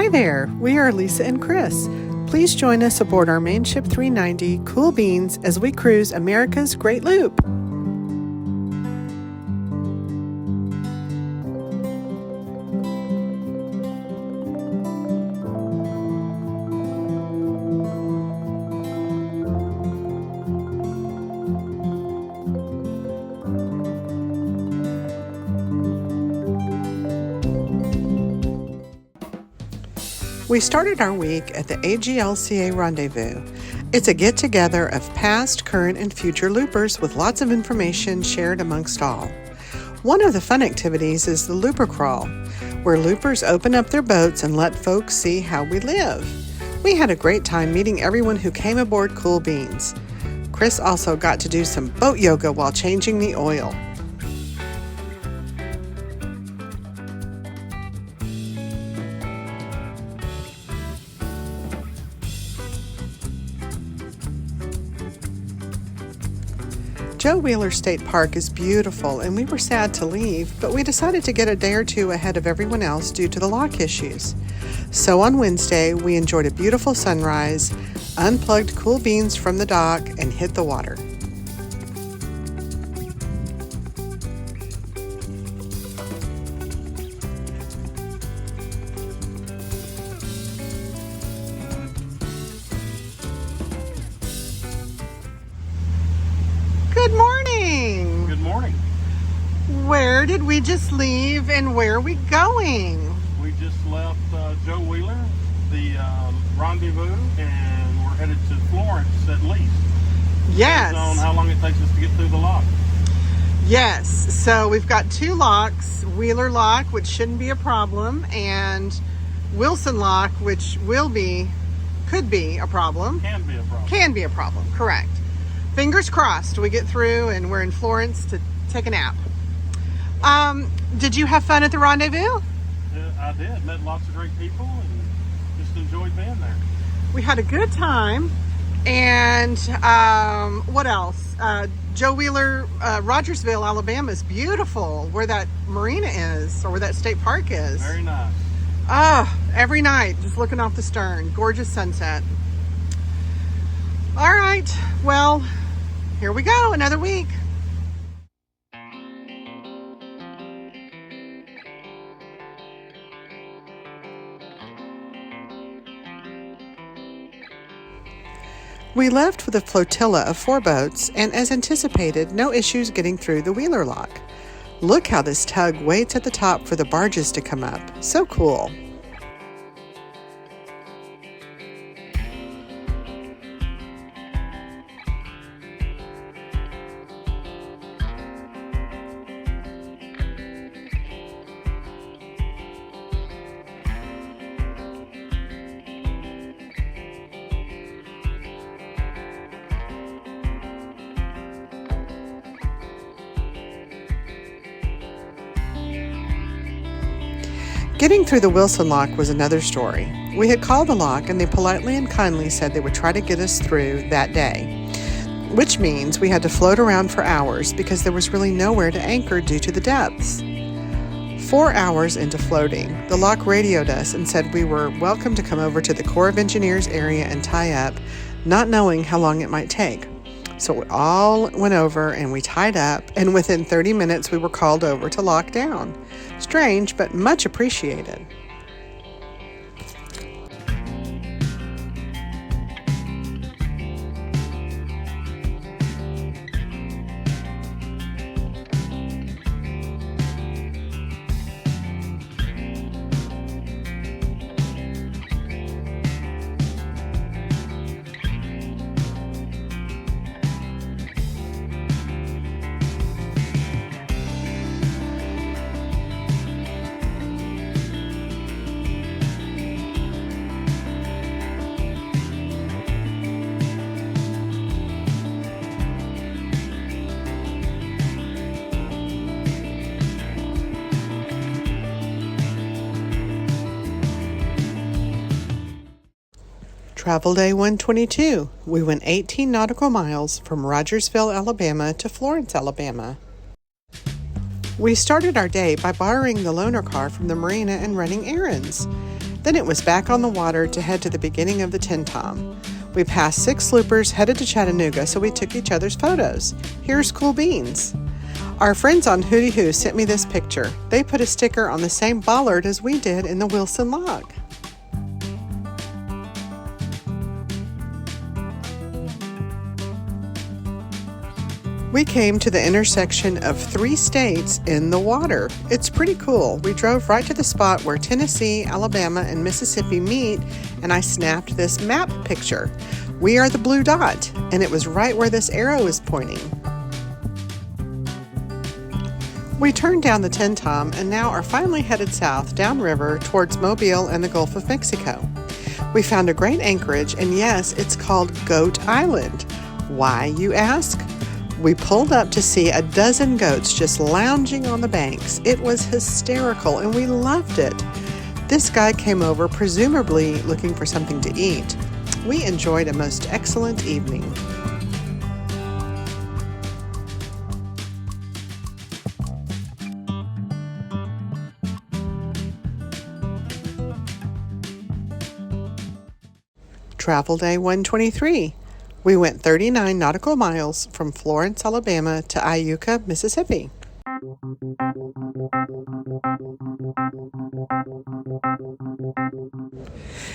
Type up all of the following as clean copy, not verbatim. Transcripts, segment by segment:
Hi there, we are Lisa and Chris. Please join us aboard our main ship 390, Cool Beans, as we cruise America's Great Loop. We started our week at the AGLCA Rendezvous. It's a get-together of past, current, and future loopers with lots of information shared amongst all. One of the fun activities is the looper crawl, where loopers open up their boats and let folks see how we live. We had a great time meeting everyone who came aboard Cool Beans. Chris also got to do some boat yoga while changing the oil. Joe Wheeler State Park is beautiful, and we were sad to leave, but we decided to get a day or two ahead of everyone else due to the lock issues. So on Wednesday, we enjoyed a beautiful sunrise, unplugged Cool Beans from the dock, and hit the water. Good morning! Good morning. Where did we just leave and where are we going? We just left Joe Wheeler, the rendezvous, and we're headed to Florence at least. Yes. Based on how long it takes us to get through the lock. Yes, so we've got two locks, Wheeler Lock, which shouldn't be a problem, and Wilson Lock, which could be a problem. Can be a problem. Can be a problem, correct. Fingers crossed we get through and we're in Florence to take a nap. Did you have fun at the rendezvous? I did. Met lots of great people and just enjoyed being there. We had a good time. And what else? Joe Wheeler, Rogersville, Alabama is beautiful, where that marina is, or where that state park is. Very nice. Every night, just looking off the stern. Gorgeous sunset. All right, well, here we go, another week. We left with a flotilla of 4 boats, and as anticipated, no issues getting through the Wheeler Lock. Look how this tug waits at the top for the barges to come up. So cool. Getting through the Wilson Lock was another story. We had called the lock and they politely and kindly said they would try to get us through that day, which means we had to float around for hours because there was really nowhere to anchor due to the depths. 4 hours into floating, the lock radioed us and said we were welcome to come over to the Corps of Engineers area and tie up, not knowing how long it might take. So we all went over and we tied up, and within 30 minutes we were called over to lock down. Strange, but much appreciated. Travel Day 122. We went 18 nautical miles from Rogersville, Alabama to Florence, Alabama. We started our day by borrowing the loaner car from the marina and running errands. Then it was back on the water to head to the beginning of the TennTom. We passed 6 loopers headed to Chattanooga, so we took each other's photos. Here's cool beans. Our friends on Hootie Hoo sent me this picture. They put a sticker on the same bollard as we did in the Wilson Lock. We came to the intersection of 3 states in the water. It's pretty cool. We drove right to the spot where Tennessee, Alabama, and Mississippi meet, and I snapped this map picture. We are the blue dot, and it was right where this arrow is pointing. We turned down the TennTom and now are finally headed south downriver towards Mobile and the Gulf of Mexico. We found a great anchorage, and yes, it's called Goat Island. Why, you ask? We pulled up to see a dozen goats just lounging on the banks. It was hysterical and we loved it. This guy came over presumably looking for something to eat. We enjoyed a most excellent evening. Travel Day 123. We went 39 nautical miles from Florence, Alabama to AGLCA, Mississippi.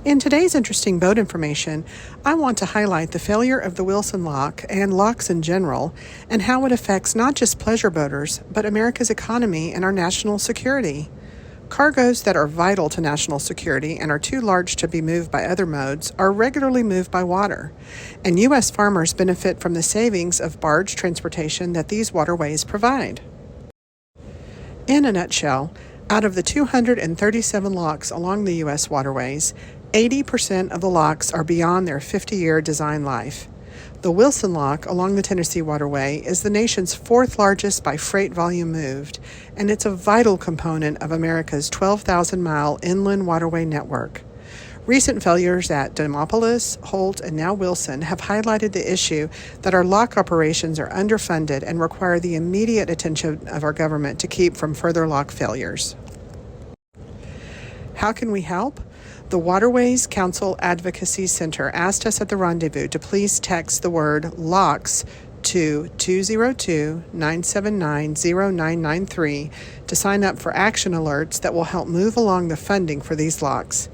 In today's interesting boat information, I want to highlight the failure of the Wilson Lock and locks in general, and how it affects not just pleasure boaters, but America's economy and our national security. Cargoes that are vital to national security and are too large to be moved by other modes are regularly moved by water, and U.S. farmers benefit from the savings of barge transportation that these waterways provide. In a nutshell, out of the 237 locks along the U.S. waterways, 80% of the locks are beyond their 50-year design life. The Wilson Lock along the Tennessee Waterway is the nation's 4th largest by freight volume moved, and it's a vital component of America's 12,000-mile inland waterway network. Recent failures at Demopolis, Holt, and now Wilson have highlighted the issue that our lock operations are underfunded and require the immediate attention of our government to keep from further lock failures. How can we help? The Waterways Council Advocacy Center asked us at the rendezvous to please text the word LOCKS to 202-979-0993 to sign up for action alerts that will help move along the funding for these locks.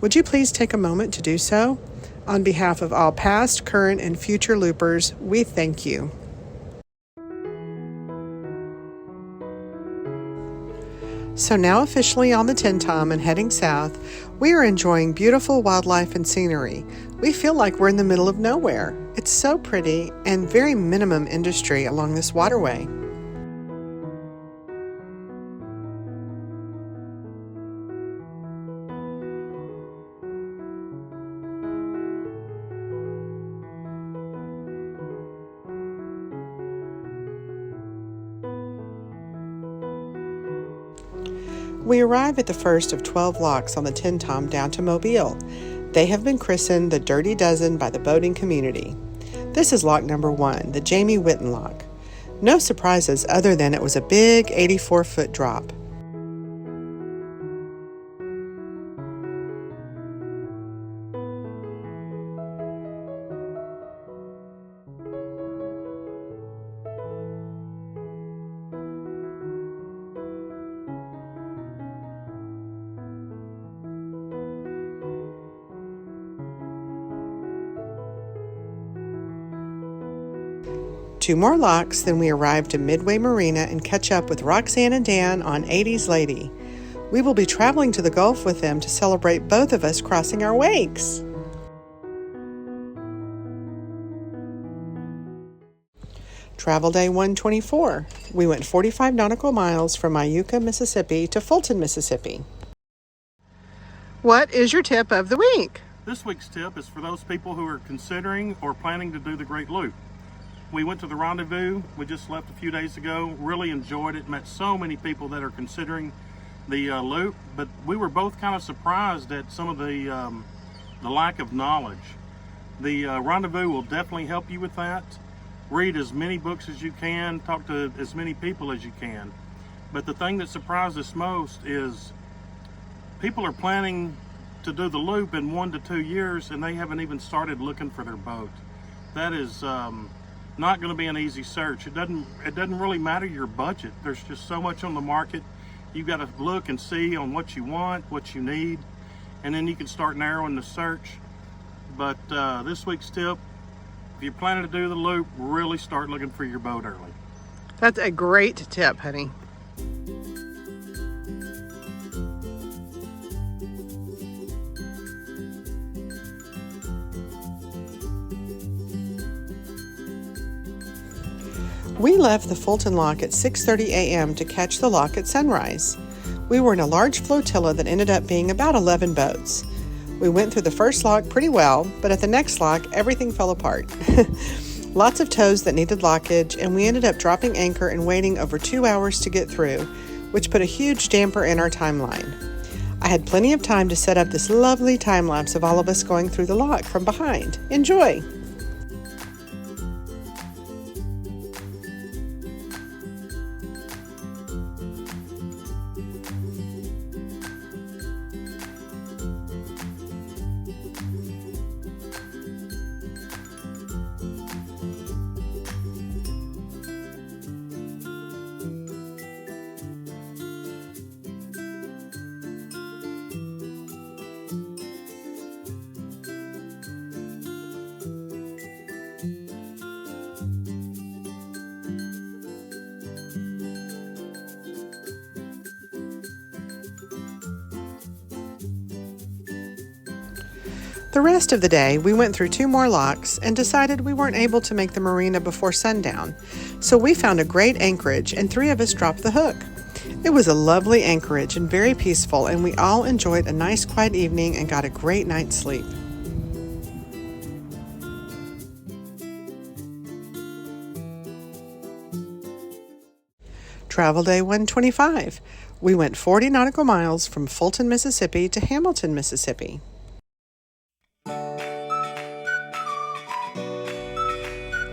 Would you please take a moment to do so? On behalf of all past, current, and future loopers, we thank you. So now officially on the TennTom and heading south, we are enjoying beautiful wildlife and scenery. We feel like we're in the middle of nowhere. It's so pretty and very minimum industry along this waterway. We arrive at the first of 12 locks on the TennTom down to Mobile. They have been christened the Dirty Dozen by the boating community. This is lock number 1, the Jamie Whitten lock. No surprises other than it was a big 84-foot drop. Two more locks, then we arrive to Midway Marina and catch up with Roxanne and Dan on 80s Lady. We will be traveling to the Gulf with them to celebrate both of us crossing our wakes. Travel Day 124. We went 45 nautical miles from AGLCA, Mississippi to Fulton, Mississippi. What is your tip of the week? This week's tip is for those people who are considering or planning to do the Great Loop. We went to the rendezvous. We just left a few days ago. Really enjoyed it. Met so many people that are considering the loop, but we were both kind of surprised at some of the lack of knowledge. The rendezvous will definitely help you with that. Read as many books as you can. Talk to as many people as you can. But the thing that surprised us most is people are planning to do the loop in 1 to 2 years, and they haven't even started looking for their boat. That is not going to be an easy search. It doesn't really matter your budget. There's just so much on the market. You've got to look and see on what you want, what you need, and then you can start narrowing the search. But this week's tip, if you're planning to do the loop, really start looking for your boat early. That's a great tip, honey. We left the Fulton Lock at 6:30 a.m. to catch the lock at sunrise. We were in a large flotilla that ended up being about 11 boats. We went through the first lock pretty well, but at the next lock, everything fell apart. Lots of tows that needed lockage, and we ended up dropping anchor and waiting over 2 hours to get through, which put a huge damper in our timeline. I had plenty of time to set up this lovely time lapse of all of us going through the lock from behind. Enjoy! The rest of the day, we went through 2 more locks and decided we weren't able to make the marina before sundown, so we found a great anchorage and 3 of us dropped the hook. It was a lovely anchorage and very peaceful, and we all enjoyed a nice quiet evening and got a great night's sleep. Travel day 125. We went 40 nautical miles from Fulton, Mississippi to Hamilton, Mississippi.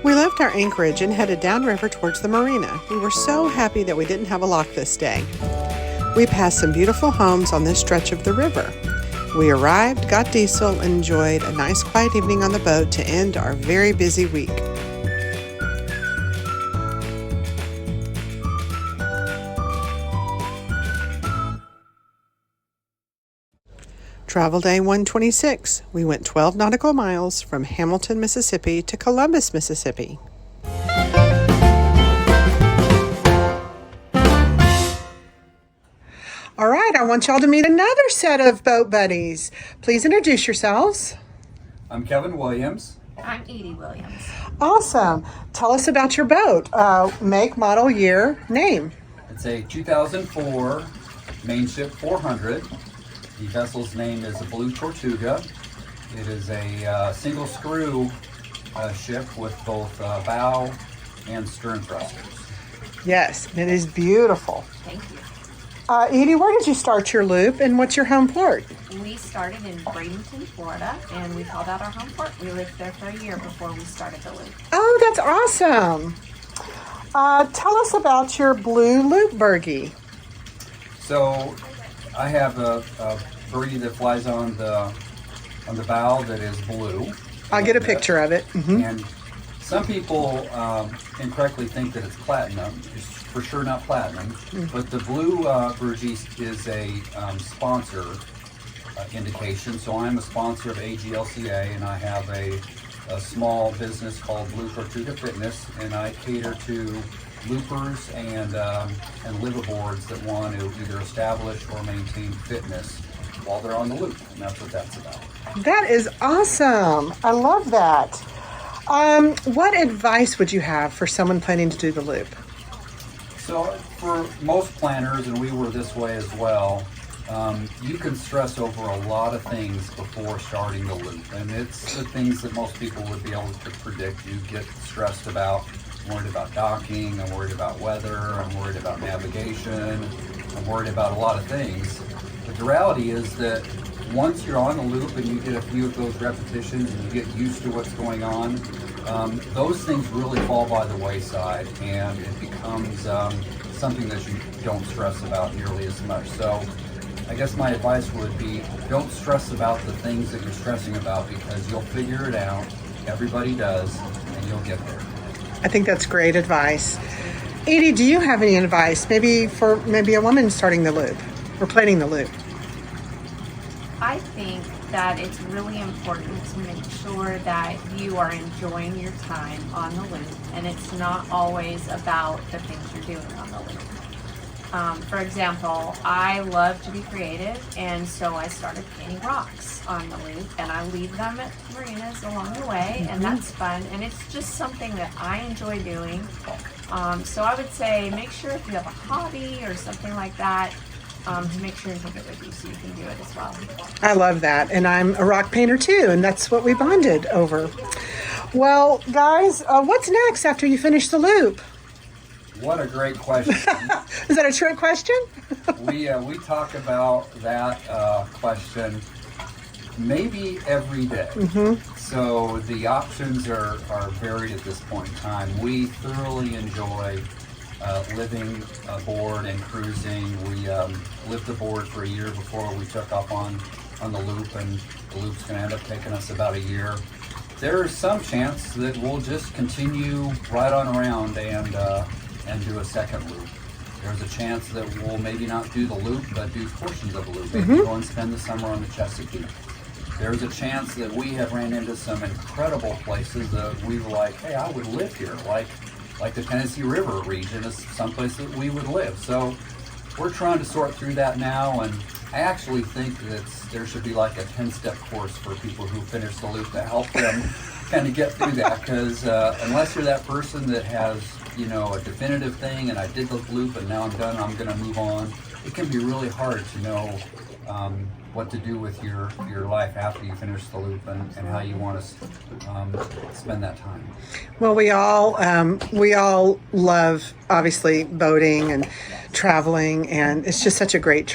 We left our anchorage and headed downriver towards the marina. We were so happy that we didn't have a lock this day. We passed some beautiful homes on this stretch of the river. We arrived, got diesel, and enjoyed a nice quiet evening on the boat to end our very busy week. Travel day 126. We went 12 nautical miles from Hamilton, Mississippi to Columbus, Mississippi. All right, I want y'all to meet another set of boat buddies. Please introduce yourselves. I'm Kevin Williams. I'm Edie Williams. Awesome. Tell us about your boat. Make, model, year, name. It's a 2004 Mainship 400. The vessel's name is a Blue Tortuga. It is a single screw ship with both bow and stern thrusters. Yes, it is beautiful. Thank you. Edie, where did you start your loop and what's your home port? We started in Bradenton, Florida, and we called out our home port. We lived there for a year before we started the loop. Oh, that's awesome. Tell us about your blue loop burgie. So I have a burgie that flies on the bow that is blue. I'll get a picture of it. Mm-hmm. And some people incorrectly think that it's platinum. It's for sure not platinum. But the blue burgie is a sponsor indication. So I'm a sponsor of AGLCA, and I have a small business called Blue Tortuga Fitness, and I cater to loopers and liveaboards that want to either establish or maintain fitness while they're on the loop, and that's what that's about. That is awesome. I love that. What advice would you have for someone planning to do the loop? So for most planners, and we were this way as well, you can stress over a lot of things before starting the loop, and it's the things that most people would be able to predict. You get stressed about. I'm worried about docking, I'm worried about weather, I'm worried about navigation, I'm worried about a lot of things. But the reality is that once you're on the loop and you get a few of those repetitions and you get used to what's going on, those things really fall by the wayside, and it becomes something that you don't stress about nearly as much. So I guess my advice would be, don't stress about the things that you're stressing about, because you'll figure it out. Everybody does, and you'll get there. I think that's great advice. Edie, do you have any advice? Maybe for a woman starting the loop or planning the loop? I think that it's really important to make sure that you are enjoying your time on the loop, and it's not always about the things you're doing on the loop. For example, I love to be creative, and so I started painting rocks on the loop, and I leave them at marinas along the way, and that's fun, and it's just something that I enjoy doing. So I would say make sure if you have a hobby or something like that, to make sure and take it with you so you can do it as well. I love that, and I'm a rock painter too, and that's what we bonded over. Well, guys, what's next after you finish the loop? What a great question. Is that a trick question? We talk about that question maybe every day. So the options are varied at this point in time. We thoroughly enjoy living aboard and cruising. We lived aboard for a year before we took off on the loop, and the loop's going to end up taking us about a year. There is some chance that we'll just continue right on around and do a second loop. There's a chance that we'll maybe not do the loop, but do portions of the loop. Maybe go and spend the summer on the Chesapeake. There's a chance that we have ran into some incredible places that we were like, hey, I would live here. Like the Tennessee River region is someplace that we would live. So we're trying to sort through that now, and I actually think that there should be like a 10-step course for people who finish the loop to help them kind of get through that, because unless you're that person that has, you know, a definitive thing, and I did the loop and now I'm done, I'm going to move on, it can be really hard to know what to do with your life after you finish the loop, and how you want to spend that time. Well, we all love obviously boating and traveling, and it's just such a great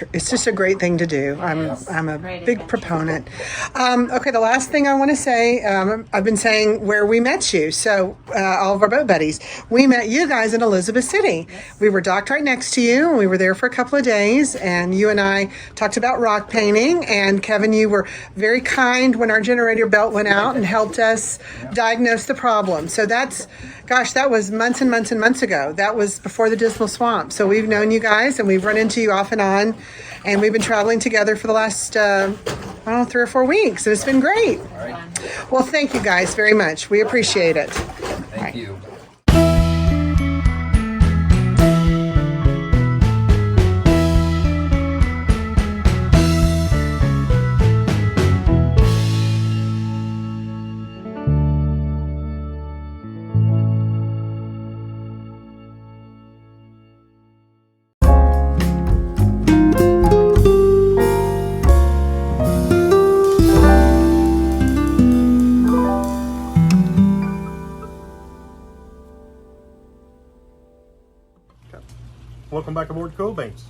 thing to do. I'm a big proponent. Okay, the last thing I want to say, I've been saying where we met you. So all of our boat buddies, we met you guys in Elizabeth City. We were docked right next to you, and we were there for a couple of days, and you and I talked about rock painting. And Kevin, you were very kind when our generator belt went out and helped us diagnose the problem. So that was months and months and months ago. That was before the Dismal Swamp. So we've known you guys, and we've run into you off and on, and we've been traveling together for the last 3 or 4 weeks, and it's been great. All right. Well, thank you guys very much. We appreciate it. Thank you. Welcome back aboard Cool Beans.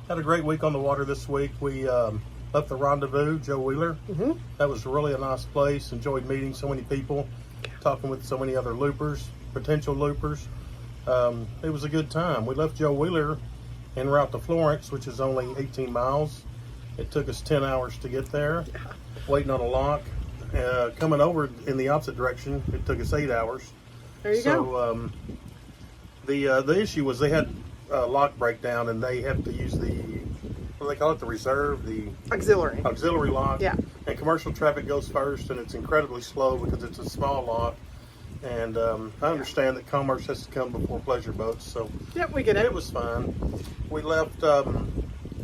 Had a great week on the water this week. We left the Rendezvous, Joe Wheeler. That was really a nice place. Enjoyed meeting so many people, talking with so many other loopers, potential loopers. It was a good time. We left Joe Wheeler en route to Florence, which is only 18 miles. It took us 10 hours to get there, waiting on a lock. Coming over in the opposite direction, it took us 8 hours. There you go. The issue was they had a lock breakdown, and they have to use the, what do they call it, the reserve, the auxiliary lock. Yeah. And commercial traffic goes first, and it's incredibly slow because it's a small lock. And I understand that commerce has to come before pleasure boats, so Yep, we get it. it was fine. We left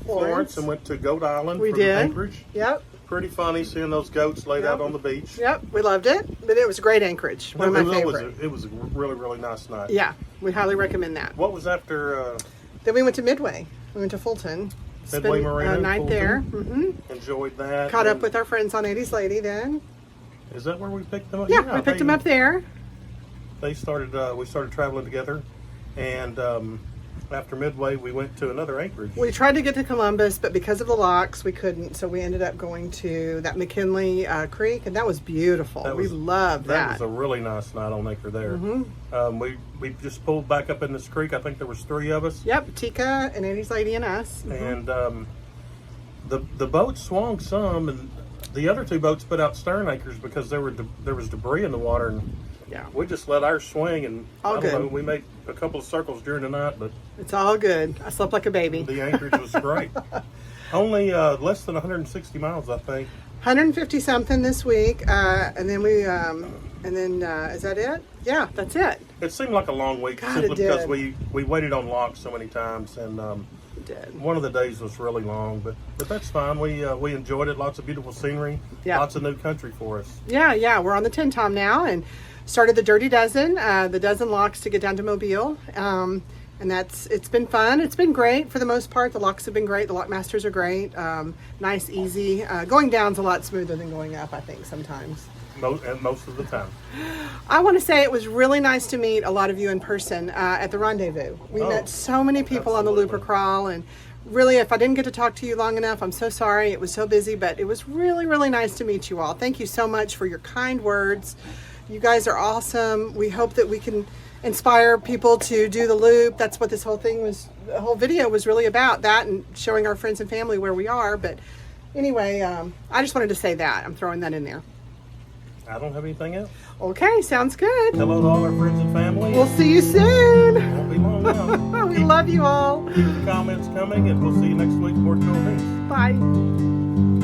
Florence and went to Goat Island We for did. the anchorage. Yep. Pretty funny seeing those goats laid out on the beach. Yep, we loved it, but it was a great anchorage. One of my favorite. It was a really, really nice night. Yeah, we highly recommend that. What was after Then we went to Midway. We went to Fulton. Midway Spent Marina a in night Fulton? there. Enjoyed that. Caught up And with our friends on Edie's Lady then. Is that where we picked them up? Yeah, we picked them up there. We started traveling together, and after Midway, we went to another anchorage. We tried to get to Columbus, but because of the locks, we couldn't. So we ended up going to that McKinley Creek, and that was beautiful. We loved that. That was a really nice night on anchor there. We just pulled back up in this creek. I think there was 3 of us. Yep, Tika and Edie's Lady and us. And The boat swung some, and the other two boats put out stern anchors because there was debris in the water, and Yeah. we just let ours swing, and All I don't good. know, we made a couple of circles during the night, but It's all good. I slept like a baby. the anchorage was great. Only less than 160 miles, I think. 150 something this week, and then is that it? Yeah, that's it. It seemed like a long week God, simply it did. because we waited on locks so many times, and It did. one of the days was really long, but that's fine. We enjoyed it. Lots of beautiful scenery. Yeah. Lots of new country for us. Yeah. We're on the TennTom now, and started the Dirty Dozen, the dozen locks to get down to Mobile. And it's been fun. It's been great for the most part. The locks have been great. The lock masters are great. Nice, easy. Going down's a lot smoother than going up, I think, sometimes. Most of the time. I want to say it was really nice to meet a lot of you in person at the Rendezvous. We met so many people on the absolutely. Looper Crawl, and really, if I didn't get to talk to you long enough, I'm so sorry. It was so busy, but it was really, really nice to meet you all. Thank you so much for your kind words. You guys are awesome. We hope that we can inspire people to do the loop. That's what the whole video was really about, that and showing our friends and family where we are. But anyway, I just wanted to say that. I'm throwing that in there. I don't have anything else. Okay, sounds good. Hello to all our friends and family. We'll see you soon. Won't be long now. We love you all. Keep the comments coming, and we'll see you next week for more cool things. Bye.